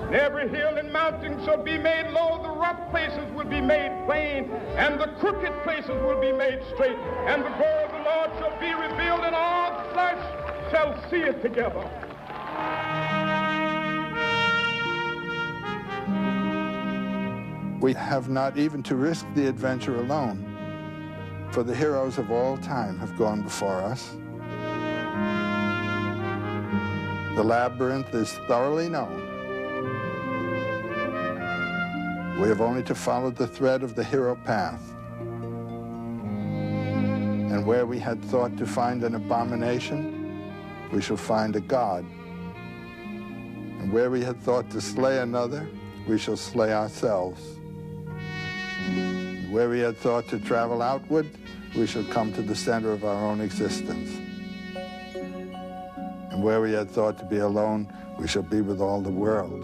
And every hill and mountain shall be made low, the rough places will be made plain, and the crooked places will be made straight. And the glory of the Lord shall be revealed, and all flesh shall see it together. We have not even to risk the adventure alone, for the heroes of all time have gone before us. The labyrinth is thoroughly known. We have only to follow the thread of the hero path. And where we had thought to find an abomination, we shall find a god. And where we had thought to slay another, we shall slay ourselves. Where we had thought to travel outward, we shall come to the center of our own existence. And where we had thought to be alone, we shall be with all the world.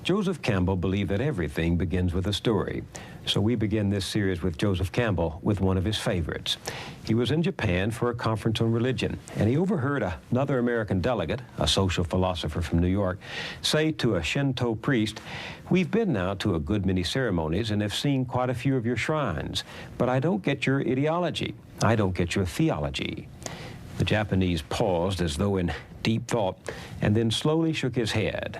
Joseph Campbell believed that everything begins with a story. So we begin this series with Joseph Campbell with one of his favorites. He was in Japan for a conference on religion, and he overheard another American delegate, a social philosopher from New York, say to a Shinto priest, "We've been now to a good many ceremonies and have seen quite a few of your shrines, but I don't get your ideology. I don't get your theology." The Japanese paused as though in deep thought, and then slowly shook his head.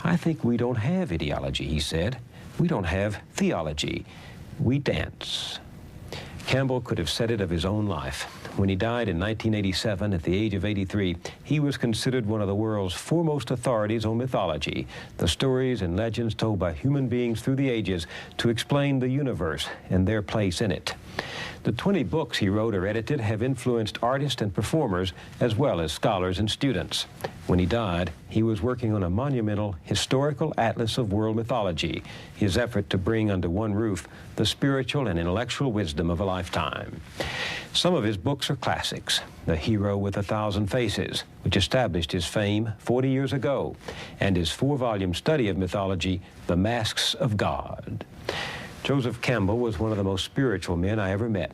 "I think we don't have ideology," he said. "We don't have theology. We dance." Campbell could have said it of his own life. When he died in 1987 at the age of 83, he was considered one of the world's foremost authorities on mythology, the stories and legends told by human beings through the ages to explain the universe and their place in it. The 20 books he wrote or edited have influenced artists and performers as well as scholars and students. When he died, he was working on a monumental historical atlas of world mythology, his effort to bring under one roof the spiritual and intellectual wisdom of a lifetime. Some of his books are classics. The Hero with 1,000 Faces, which established his fame 40 years ago, and his 4-volume study of mythology, The Masks of God. Joseph Campbell was one of the most spiritual men I ever met,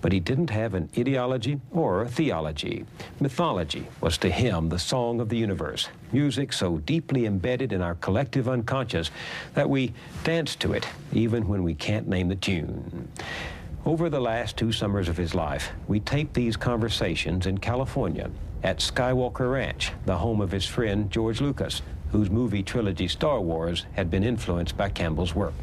but he didn't have an ideology or a theology. Mythology was to him the song of the universe, music so deeply embedded in our collective unconscious that we dance to it even when we can't name the tune. Over the last 2 summers of his life, we taped these conversations in California at Skywalker Ranch, the home of his friend George Lucas, whose movie trilogy Star Wars had been influenced by Campbell's work.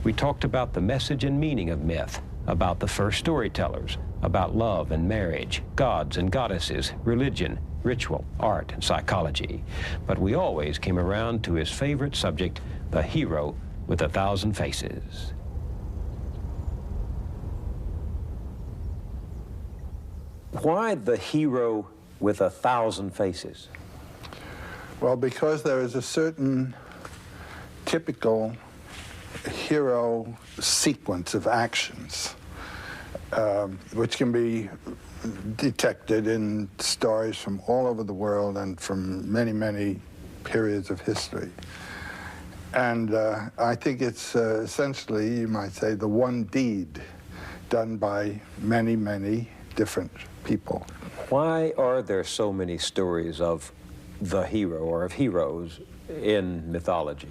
We talked about the message and meaning of myth, about the first storytellers, about love and marriage, gods and goddesses, religion, ritual, art, and psychology. But we always came around to his favorite subject, the hero with 1,000 faces. Why the hero with 1,000 faces? Well, because there is a certain typical hero sequence of actions, which can be detected in stories from all over the world and from many, many periods of history. And I think it's essentially, you might say, the one deed done by many, many different people. Why are there so many stories of the hero or of heroes in mythology?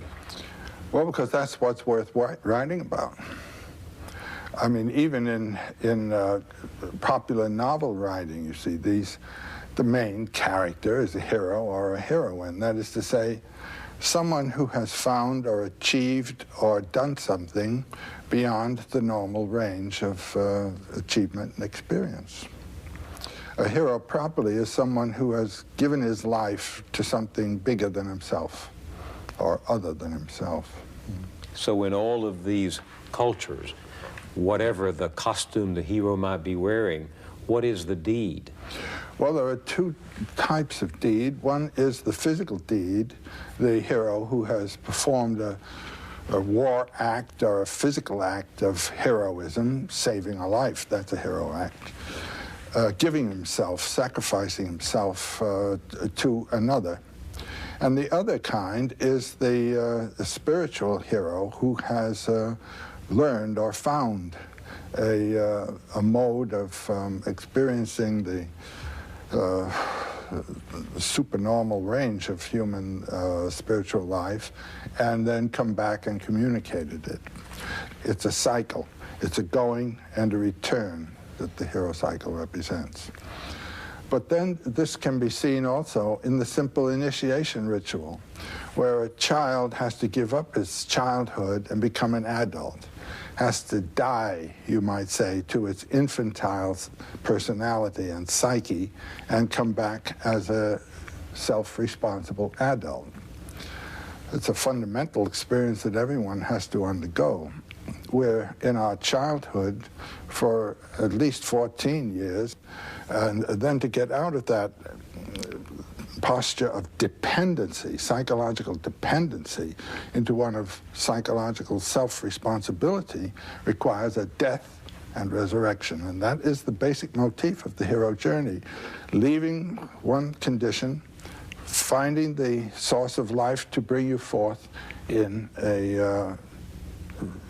Well, because that's what's worth writing about. I mean, even in popular novel writing, you see, the main character is a hero or a heroine. That is to say, someone who has found or achieved or done something beyond the normal range of achievement and experience. A hero properly is someone who has given his life to something bigger than himself or other than himself. So in all of these cultures, whatever the costume the hero might be wearing, what is the deed? Well, there are two types of deed. One is the physical deed, the hero who has performed a war act or a physical act of heroism, saving a life. That's a hero act. Giving himself, sacrificing himself to another. And the other kind is the spiritual hero who has learned or found a mode of experiencing the supernormal range of human spiritual life, and then come back and communicated it. It's a cycle. It's a going and a return that the hero cycle represents. But then this can be seen also in the simple initiation ritual, where a child has to give up his childhood and become an adult, has to die, you might say, to its infantile personality and psyche, and come back as a self-responsible adult. It's a fundamental experience that everyone has to undergo. We're in our childhood for at least 14 years, and then to get out of that posture of dependency, psychological dependency, into one of psychological self-responsibility requires a death and resurrection. And that is the basic motif of the hero journey. Leaving one condition, finding the source of life to bring you forth in a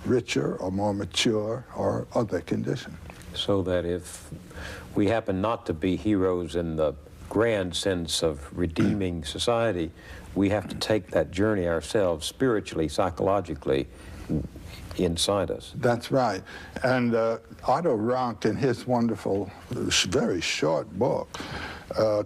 richer or more mature or other condition. So that if we happen not to be heroes in the grand sense of redeeming society, we have to take that journey ourselves spiritually, psychologically, inside us. That's right. And Otto Rank, in his wonderful, very short book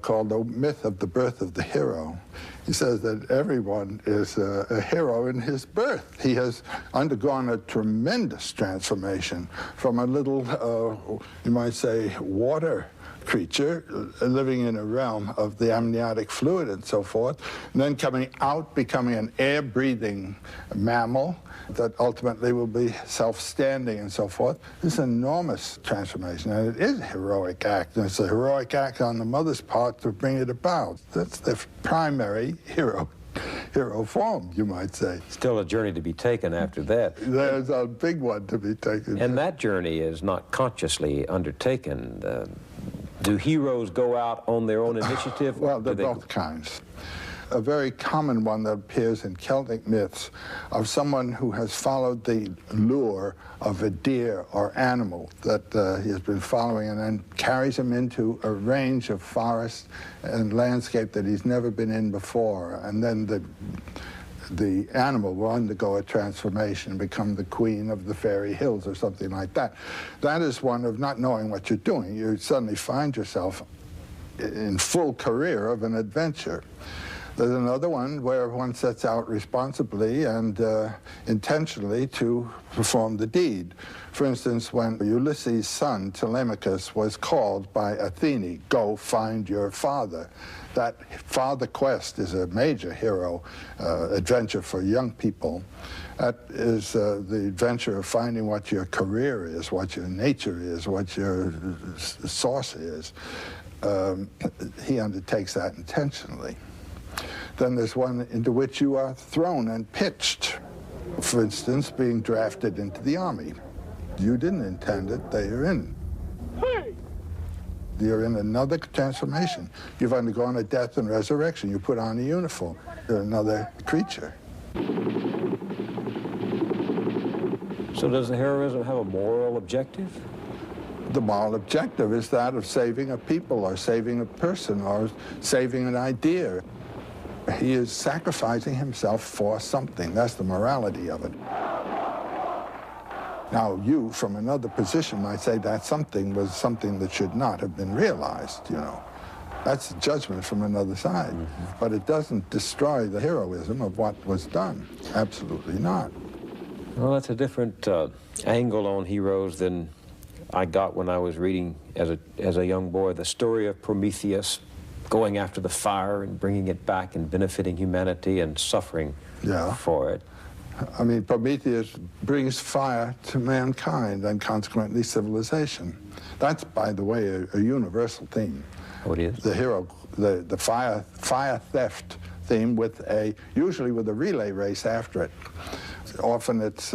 called The Myth of the Birth of the Hero, he says that everyone is a hero in his birth. He has undergone a tremendous transformation from a little, you might say, water creature living in a realm of the amniotic fluid and so forth, and then coming out, becoming an air-breathing mammal that ultimately will be self-standing and so forth. This is an enormous transformation, and it is a heroic act, and it's a heroic act on the mother's part to bring it about. That's the primary hero form, you might say. Still a journey to be taken after that. There's a big one to be taken. And that journey is not consciously undertaken. Do heroes go out on their own initiative? Well, they're both kinds. A very common one that appears in Celtic myths of someone who has followed the lure of a deer or animal that he has been following, and then carries him into a range of forest and landscape that he's never been in before. And then the animal will undergo a transformation and become the queen of the fairy hills or something like that. That is one of not knowing what you're doing. You suddenly find yourself in full career of an adventure. There's another one where one sets out responsibly and intentionally to perform the deed. For instance, when Ulysses' son, Telemachus, was called by Athene, "Go find your father." That father quest is a major hero adventure for young people. That is the adventure of finding what your career is, what your nature is, what your source is. He undertakes that intentionally. Then there's one into which you are thrown and pitched. For instance, being drafted into the army. You didn't intend it, they are in. You're in another transformation. You've undergone a death and resurrection. You put on a uniform. You're another creature. So does the heroism have a moral objective? The moral objective is that of saving a people or saving a person or saving an idea. He is sacrificing himself for something. That's the morality of it. Now, you, from another position, might say that something was something that should not have been realized, you know. That's a judgment from another side. Mm-hmm. But it doesn't destroy the heroism of what was done. Absolutely not. Well, that's a different angle on heroes than I got when I was reading, as a young boy, the story of Prometheus going after the fire and bringing it back and benefiting humanity and suffering for it. I mean, Prometheus brings fire to mankind and consequently civilization. That's, by the way, a universal theme. Oh, it is? The hero, the fire theft theme usually with a relay race after it. Often it's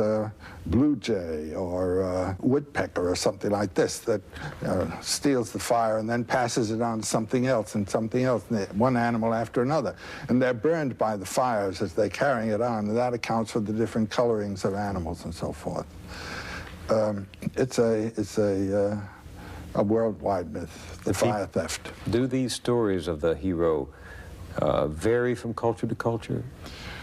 blue jay or woodpecker or something like this that steals the fire and then passes it on to something else and something else, one animal after another. And they're burned by the fires as they're carrying it on, and that accounts for the different colorings of animals and so forth. It's a worldwide myth, the fire theft. Do these stories of the hero vary from culture to culture?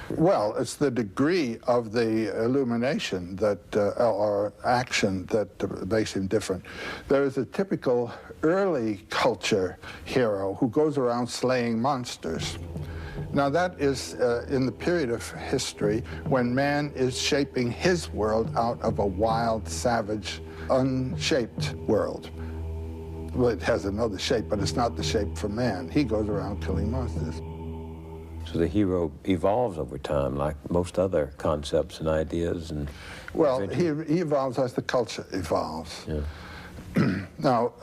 Well, it's the degree of the illumination that, or action that makes him different. There is a typical early culture hero who goes around slaying monsters. Now that is in the period of history when man is shaping his world out of a wild, savage, unshaped world. Well, it has another shape, but it's not the shape for man. He goes around killing monsters. So the hero evolves over time, like most other concepts and ideas and... Well, he evolves as the culture evolves. Yeah. Now,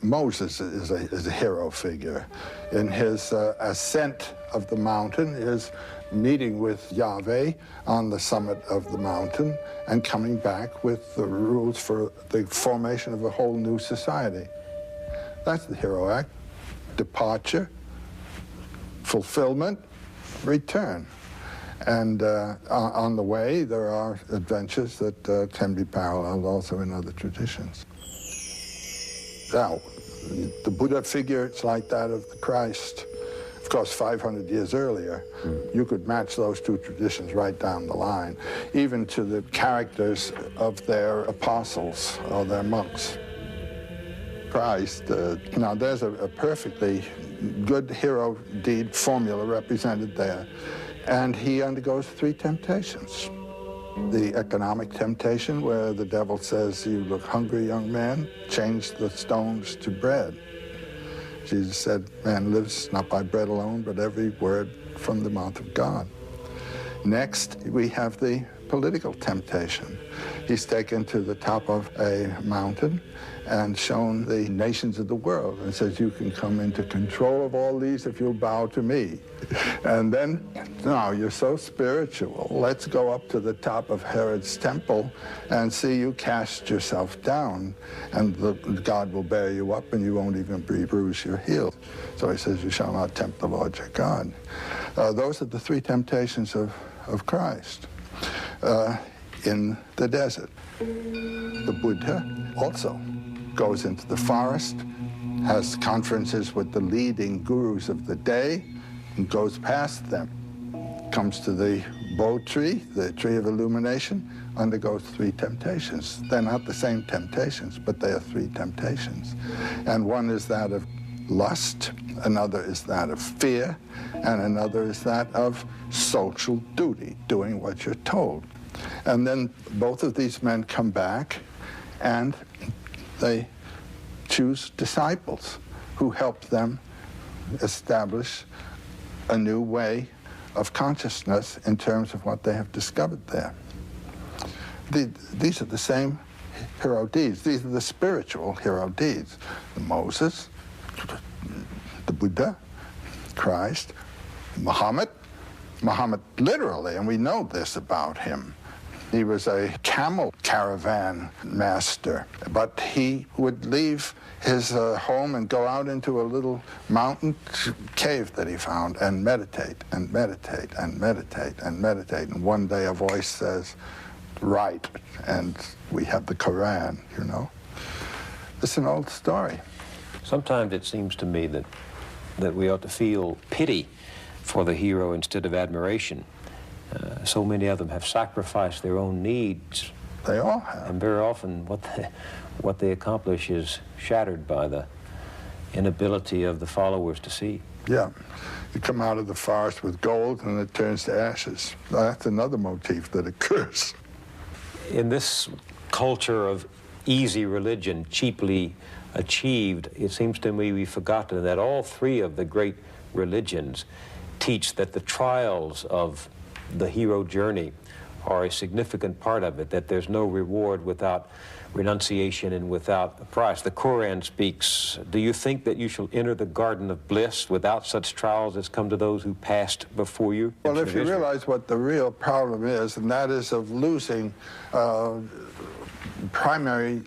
Moses is a hero figure. In his ascent of the mountain, his meeting with Yahweh on the summit of the mountain and coming back with the rules for the formation of a whole new society. That's the hero act. Departure, fulfillment, return. And on the way, there are adventures that can be paralleled also in other traditions. Now, the Buddha figure, it's like that of the Christ. Of course, 500 years earlier, you could match those two traditions right down the line, even to the characters of their apostles or their monks. Christ, now there's a perfectly good hero deed formula represented there. And he undergoes 3 temptations. The economic temptation, where the devil says, "You look hungry, young man, change the stones to bread." Jesus said, "Man lives not by bread alone, but every word from the mouth of God." Next, we have the political temptation. He's taken to the top of a mountain and shown the nations of the world and says, "You can come into control of all these if you'll bow to me." And then, "No, you're so spiritual. Let's go up to the top of Herod's temple and see you cast yourself down, and God will bear you up and you won't even bruise your heel." So he says, "You shall not tempt the Lord your God." Those are the 3 temptations of Christ in the desert. The Buddha also goes into the forest, has conferences with the leading gurus of the day, and goes past them. Comes to the Bo tree, the tree of illumination, undergoes 3 temptations. They're not the same temptations, but they are 3 temptations. And one is that of lust, another is that of fear, and another is that of social duty, doing what you're told. And then both of these men come back and they choose disciples who help them establish a new way of consciousness in terms of what they have discovered there. These are the same hero deeds. These are the spiritual hero deeds. Moses, the Buddha, Christ, Muhammad literally, and we know this about him. He was a camel caravan master, but he would leave his home and go out into a little mountain cave that he found and meditate and meditate and meditate and meditate. And one day a voice says, "Write," and we have the Quran, you know. It's an old story. Sometimes it seems to me that we ought to feel pity for the hero instead of admiration. So many of them have sacrificed their own needs. They all have. And very often what they accomplish is shattered by the inability of the followers to see. Yeah. You come out of the forest with gold and it turns to ashes. That's another motif that occurs. In this culture of easy religion, cheaply achieved, it seems to me we've forgotten that all 3 of the great religions teach that the trials of the hero journey are a significant part of it, that there's no reward without renunciation and without a price. The Quran speaks, do you think that you shall enter the garden of bliss without such trials as come to those who passed before you? Well, if you realize what the real problem is, and that is of losing primarily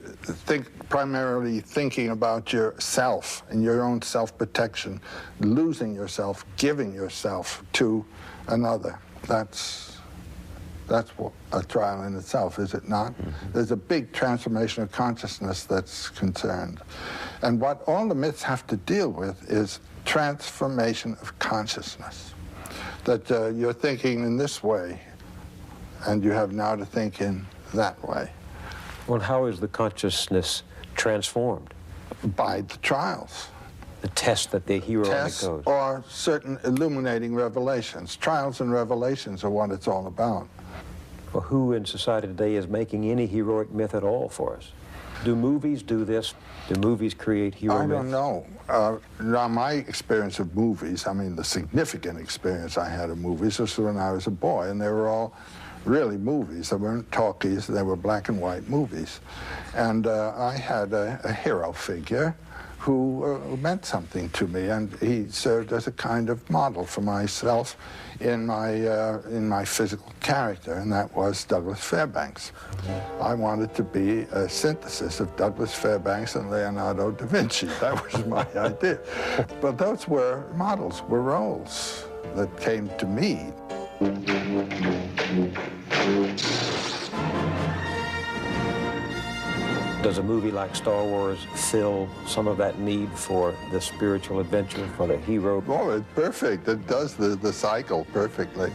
thinking about yourself and your own self-protection, losing yourself, giving yourself to another. That's what a trial in itself, is it not? Mm-hmm. There's a big transformation of consciousness that's concerned. And what all the myths have to deal with is transformation of consciousness. That you're thinking in this way, and you have now to think in that way. Well, how is the consciousness transformed? By the trials. The test that the hero Tests undergoes. or certain illuminating revelations. Trials and revelations are what it's all about. Well, who in society today is making any heroic myth at all for us? Do movies do this? Do movies create hero myths? I don't know. Now, my experience of movies, I mean, the significant experience I had of movies was when I was a boy, and they were all really movies. They weren't talkies, they were black and white movies. And I had a hero figure who meant something to me, and he served as a kind of model for myself in my physical character, and that was Douglas Fairbanks. I wanted to be a synthesis of Douglas Fairbanks and Leonardo da Vinci. That was my idea. But those were models, were roles that came to me. Does a movie like Star Wars fill some of that need for the spiritual adventure, for the hero? Oh, it's perfect. It does the cycle perfectly.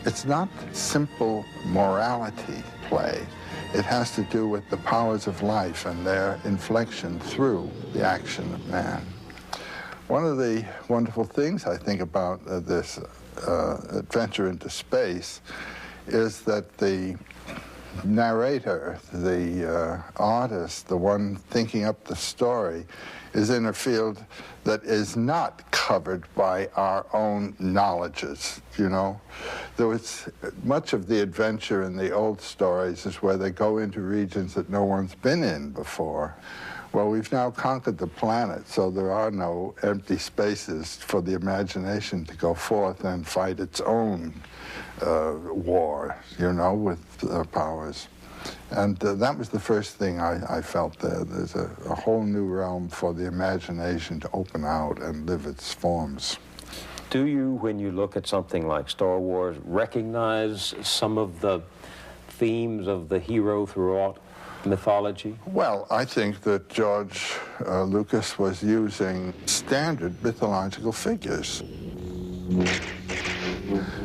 It's not simple morality play. It has to do with the powers of life and their inflection through the action of man. One of the wonderful things I think about this adventure into space is that the narrator, the artist, the one thinking up the story, is in a field that is not covered by our own knowledges, you know. There was much of the adventure in the old stories is where they go into regions that no one's been in before. Well, we've now conquered the planet, so there are no empty spaces for the imagination to go forth and fight its own war, you know, with powers. And that was the first thing I felt there. There's a whole new realm for the imagination to open out and live its forms. Do you, when you look at something like Star Wars, recognize some of the themes of the hero throughout mythology? Well, I think that George Lucas was using standard mythological figures.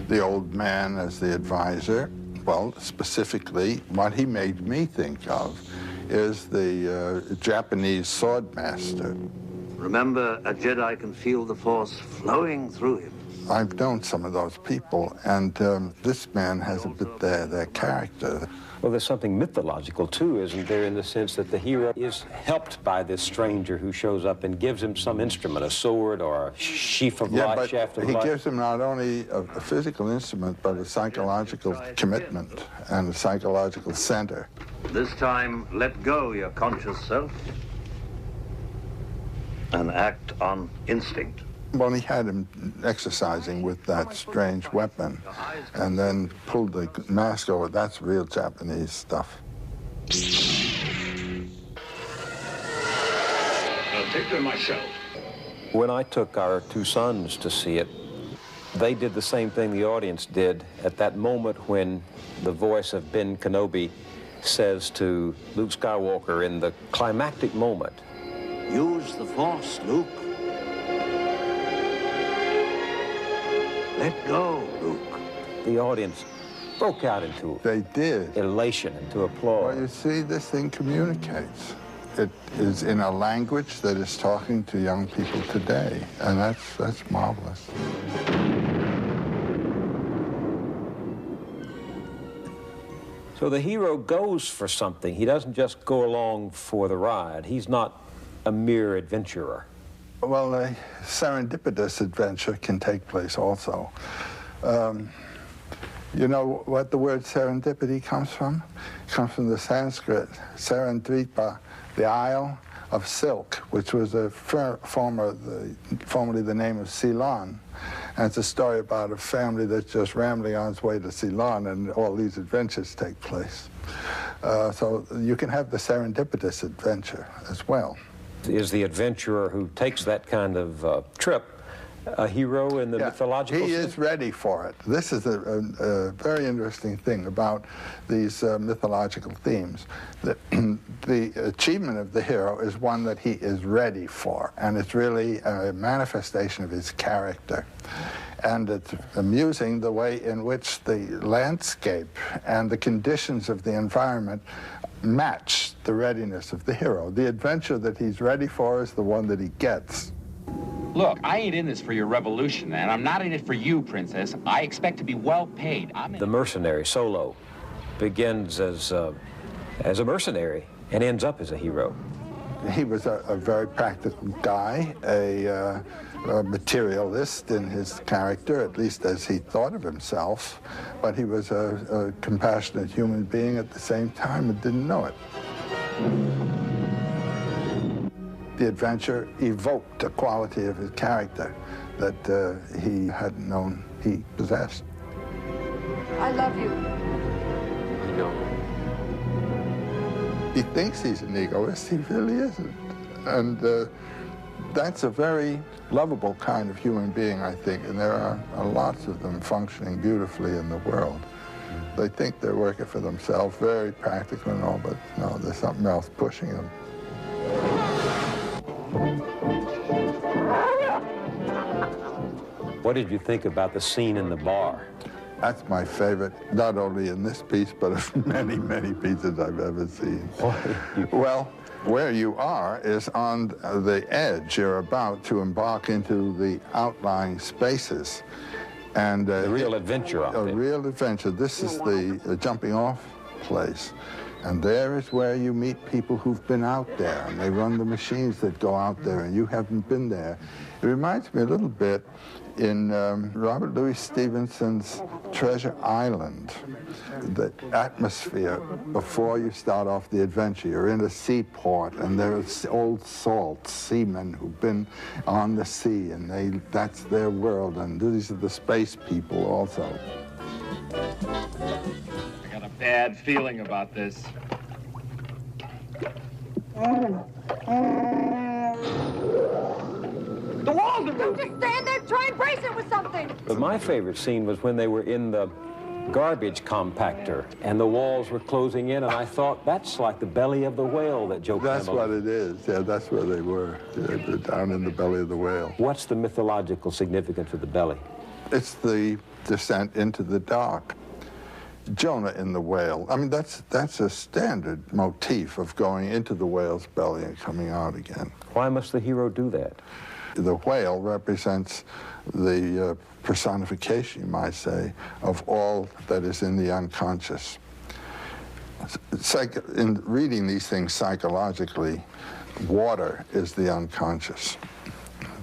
The old man as the advisor. Well, specifically, what he made me think of is the Japanese sword master. Remember, a Jedi can feel the Force flowing through him. I've known some of those people, and this man has a bit their character. Well, there's something mythological, too, isn't there, in the sense that the hero is helped by this stranger who shows up and gives him some instrument, a sword or a sheaf of light, shaft of light. He gives him not only a physical instrument, but a psychological commitment and a psychological center. This time, let go your conscious self and act on instinct. Well, he had him exercising with that strange weapon and then pulled the mask over. That's real Japanese stuff. I'll take them myself. When I took our two sons to see it, they did the same thing the audience did at that moment when the voice of Ben Kenobi says to Luke Skywalker in the climactic moment, "Use the Force, Luke. Let go, Luke." The audience broke out into elation, into applause. Well, you see, this thing communicates. It is in a language that is talking to young people today, and that's marvelous. So the hero goes for something. He doesn't just go along for the ride. He's not a mere adventurer. Well, a serendipitous adventure can take place also. You know what the word serendipity comes from? It comes from the Sanskrit, Serendvipa, the Isle of Silk, which was formerly the name of Ceylon. And it's a story about a family that's just rambling on its way to Ceylon, and all these adventures take place. So you can have the serendipitous adventure as well. Is the adventurer who takes that kind of trip a hero in the mythological sense? He is ready for it. This is a very interesting thing about these mythological themes. The achievement of the hero is one that he is ready for, and it's really a manifestation of his character. And it's amusing the way in which the landscape and the conditions of the environment match the readiness of the hero. The adventure that he's ready for is the one that he gets. Look, I ain't in this for your revolution, and I'm not in it for you, Princess. I expect to be well paid. The mercenary, Solo, begins as a mercenary and ends up as a hero. He was a very practical guy, a materialist in his character, at least as he thought of himself, but he was a compassionate human being at the same time and didn't know it. The adventure evoked a quality of his character that he hadn't known he possessed. I love you. I know. He thinks he's an egoist, he really isn't. And that's a very lovable kind of human being, I think, and there are lots of them functioning beautifully in the world. They think they're working for themselves, very practical and all, but no, there's something else pushing them. What did you think about the scene in the bar? That's my favorite, not only in this piece, but of many, many pieces I've ever seen. Well, where you are is on the edge. You're about to embark into the outlying spaces. And the real adventure of it. A real adventure. This is the jumping off place. And there is where you meet people who've been out there, and they run the machines that go out there, and you haven't been there. It reminds me a little bit in Robert Louis Stevenson's Treasure Island, the atmosphere before you start off the adventure. You're in a seaport, and there's old salt seamen who've been on the sea, and that's their world, and these are the space people also. I got a bad feeling about this. The walls are moving. Don't just stand there, try and brace it with something. But my favorite scene was when they were in the garbage compactor and the walls were closing in, and I thought, that's like the belly of the whale that Joe That's Campbell... what it is. Yeah, that's where they were. Yeah, they're down in the belly of the whale. What's the mythological significance of the belly? It's the descent into the dark. Jonah in the whale. I mean, that's a standard motif of going into the whale's belly and coming out again. Why must the hero do that? The whale represents the personification, you might say, of all that is in the unconscious. In reading these things psychologically, water is the unconscious.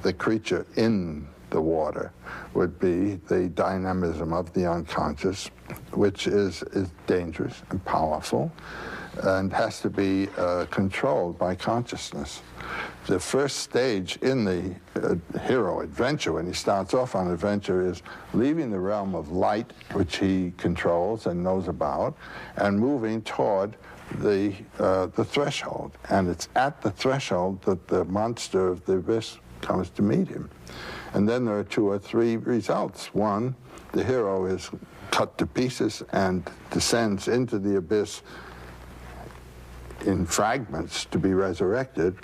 The creature in the water would be the dynamism of the unconscious, which is dangerous and powerful and has to be controlled by consciousness. The first stage in the hero adventure, when he starts off on adventure, is leaving the realm of light, which he controls and knows about, and moving toward the threshold. And it's at the threshold that the monster of the abyss comes to meet him. And then there are 2 or 3 results. One, the hero is cut to pieces and descends into the abyss in fragments to be resurrected,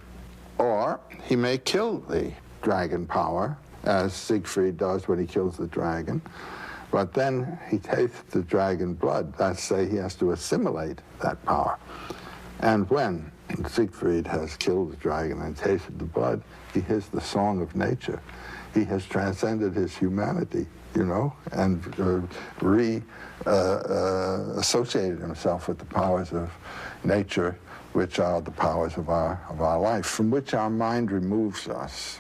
or he may kill the dragon power, as Siegfried does when he kills the dragon, but then he tastes the dragon blood. That's say he has to assimilate that power. And when Siegfried has killed the dragon and tasted the blood, he hears the song of nature. He has transcended his humanity, you know, and associated himself with the powers of nature, which are the powers of our life, from which our mind removes us.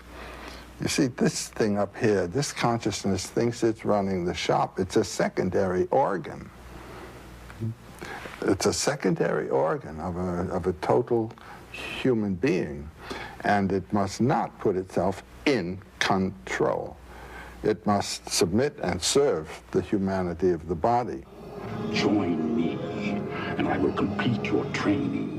You see, this thing up here, this consciousness thinks it's running the shop. It's a secondary organ. It's a secondary organ of a total human being, and it must not put itself in control. It must submit and serve the humanity of the body. Join me, and I will complete your training.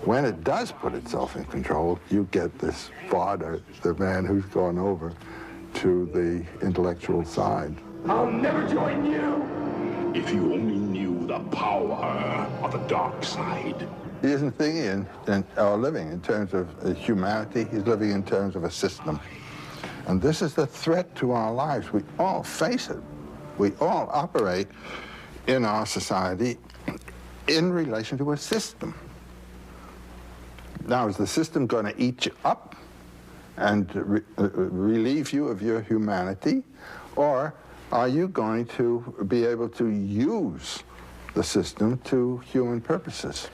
When it does put itself in control, you get this father, the man who's gone over to the intellectual side. I'll never join you! If you only knew the power of the dark side. He isn't thinking or living in terms of humanity, he's living in terms of a system. And this is the threat to our lives. We all face it. We all operate in our society in relation to a system. Now, is the system going to eat you up and relieve you of your humanity? Or are you going to be able to use the system to human purposes?